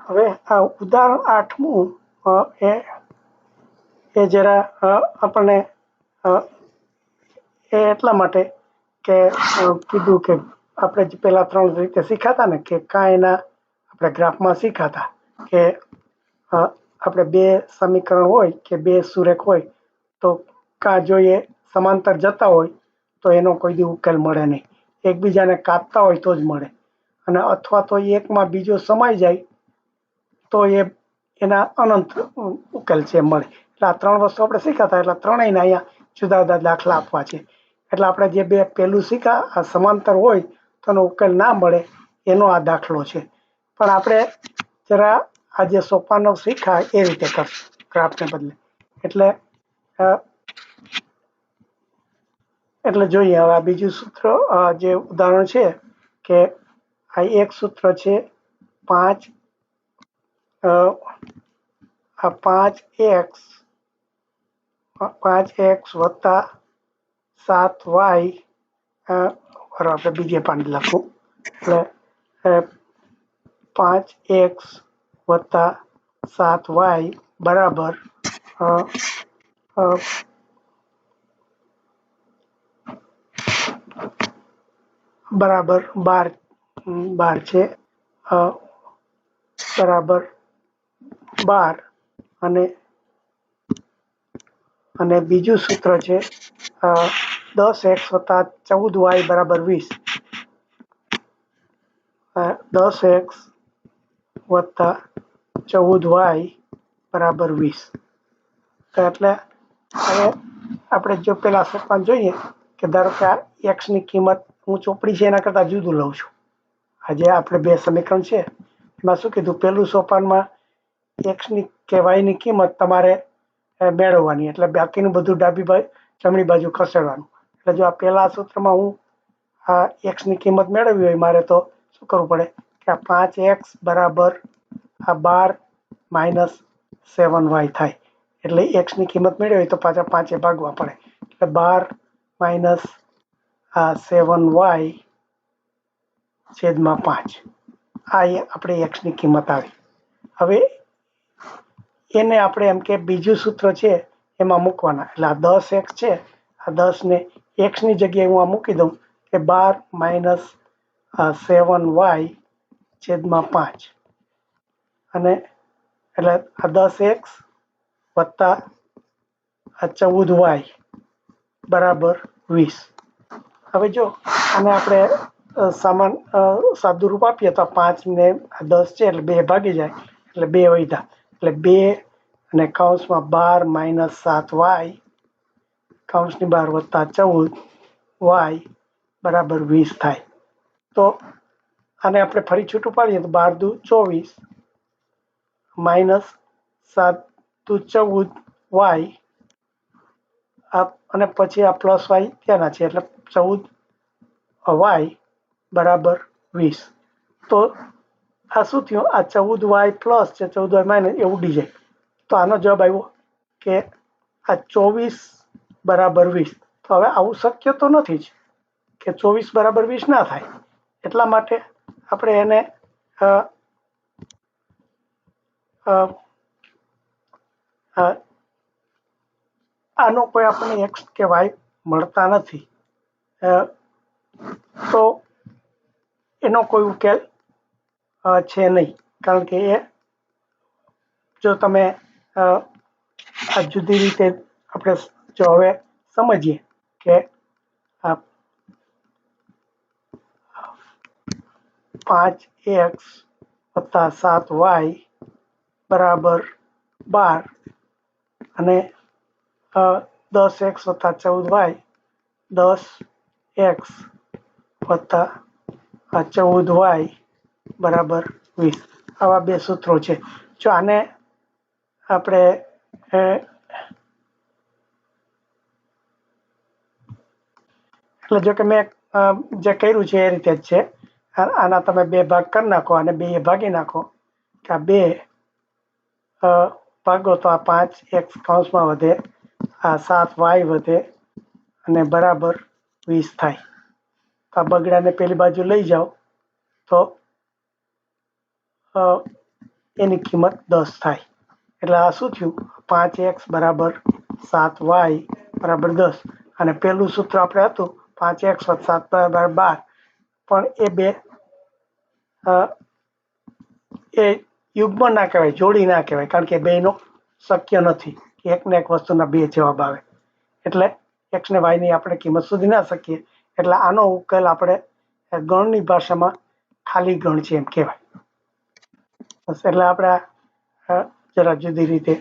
હવે આ ઉદાહરણ 8મું એ જરા આપણને એ એટલા માટે કે કીધું કે આપણે જે પહેલા 3 રીતે શીખાતા ને કે એના આપણે ગ્રાફમાં શીખાતા કે આપણે 2 સમીકરણ હોય કે 2 સુરેખ હોય તો જો એ સમાંતર જતા હોય તો એનો કોઈ દી ઉકેલ મળે નહીં, એકબીજાને કાપતા હોય તો જ મળે, અને અથવા તો એકમાં બીજો સમાઈ જાય તો એના અનંત ઉકેલ છે મળે. એટલે આ 3 વસ્તુ આપણે શીખાતા, એટલે ત્રણેયના અહીંયા જુદા જુદા દાખલા આપવા છે. એટલે આપણે જે પહેલું શીખા આ સમાંતર હોય તો એનો ઉકેલ ના મળે એનો આ દાખલો છે. પણ આપણે જરા આ જે સોપાનો શીખા એ રીતે કરશું ગ્રાફને બદલે. એટલે જોઈએ હવે આ બીજું સૂત્ર જે ઉદાહરણ છે કે આ એક સૂત્ર છે 5x વત્તા 7y આપણે બીજે પાણી લખું એટલે 5x વત્તા 7y બરાબર 12 છે, બરાબર 12 અને બીજું સૂત્ર છે 10x વત્તા 14y બરાબર 20. 10x વત્તા 14y બરાબર 20. એટલે હવે આપણે જો પેલા સોપાન જોઈએ કે ધારો કે આ x ની કિંમત હું ચોપડી છે એના કરતાં જુદું લઉં છું. આજે આપણે 2 સમીકરણ છે એમાં શું કીધું, પહેલું સોપાનમાં x ની કે y ની કિંમત તમારે મેળવવાની, એટલે બાકીનું બધું જમણી બાજુ ખસેડવાનું. એટલે જો આ પહેલા સૂત્રમાં હું આ x ની કિંમત મેળવવી હોય મારે તો શું કરવું પડે કે આ 5x બરાબર આ 12 - 7y થાય. એટલે x ની કિંમત મેળવી હોય તો પાછા 5 ભાગવા પડે, એટલે 12 - 7y છેદમાં 5. આ આપણે x ની કિંમત આવી. હવે એને આપણે એમ કે બીજું સૂત્ર છે એમાં મૂકવાના, એટલે આ 10x છે, આ 10 ને x ની જગ્યાએ હું આ મૂકી દઉં કે 12 - 7y છેદમાં 5, અને એટલે આ 10x વત્તા આ 14y બરાબર 20. હવે જો આને આપણે સાદું રૂપ આપીએ તો 5 ને 10 છે એટલે 2 ભાગી જાય, એટલે 2 વધ્યા, એટલે 2 અને કૌંસમાં 12 - 7y કૌંસની બહાર વત્તા 14y બરાબર 20 થાય. તો આને આપણે ફરી છૂટું પાડીએ તો 12 દુ 24 - 7 દુ 14y અને પછી આ પ્લસ y ત્યાંના છે એટલે 14y બરાબર 20. તો આ શું થયું, આ 14y પ્લસ છે 14y માઇનસ એ ઉડી જાય. તો આનો જવાબ આવ્યો કે આ 24 બરાબર 20. તો હવે આવું શક્ય તો નથી જ કે 24 બરાબર 20 ના થાય. એટલા માટે આપણે એને આનો કોઈ આપણને x કે y મળતા નથી, તો એનો કોઈ ઉકેલ છે નહીં. કારણ કે એ જો તમે આ જુદી રીતે આપણે જો હવે સમજીએ કે 5x વત્તા 7y બરાબર 12 અને 10x વત્તા 14y 10x વત્તા 14y બરાબર 20. આવા 2 સૂત્રો છે. જો આને આપણે એટલે જો કે મેં જે કર્યું છે એ રીતે જ છે. આના તમે 2 ભાગ કરી નાખો અને 2 ભાગી નાખો કે આ 2 ભાગો તો આ 5x કૌંસમાં વધે, આ 7y વધે અને બરાબર 20 થાય. તો આ બગડાને પેલી બાજુ લઈ જાઓ તો એની કિંમત 10 થાય. એટલે આ શું થયું? 5x બરાબર 7y બરાબર 10. અને પહેલું સૂત્ર આપણે હતું 5x + 7y બરાબર 12. પણ એ બે એ યુગ્મ ના કહેવાય, જોડી ના કહેવાય, કારણ કે બેનો શક્ય નથી કે એકને એક વસ્તુના બે જવાબ આવે. એટલે x ને y ની આપણે કિંમત શોધી ના શકીએ. એટલે આનો ઉકેલ આપણે ગણની ભાષામાં ખાલી ગણ છે એમ કહેવાય. બસ એટલે આપણે જરા જુદી રીતે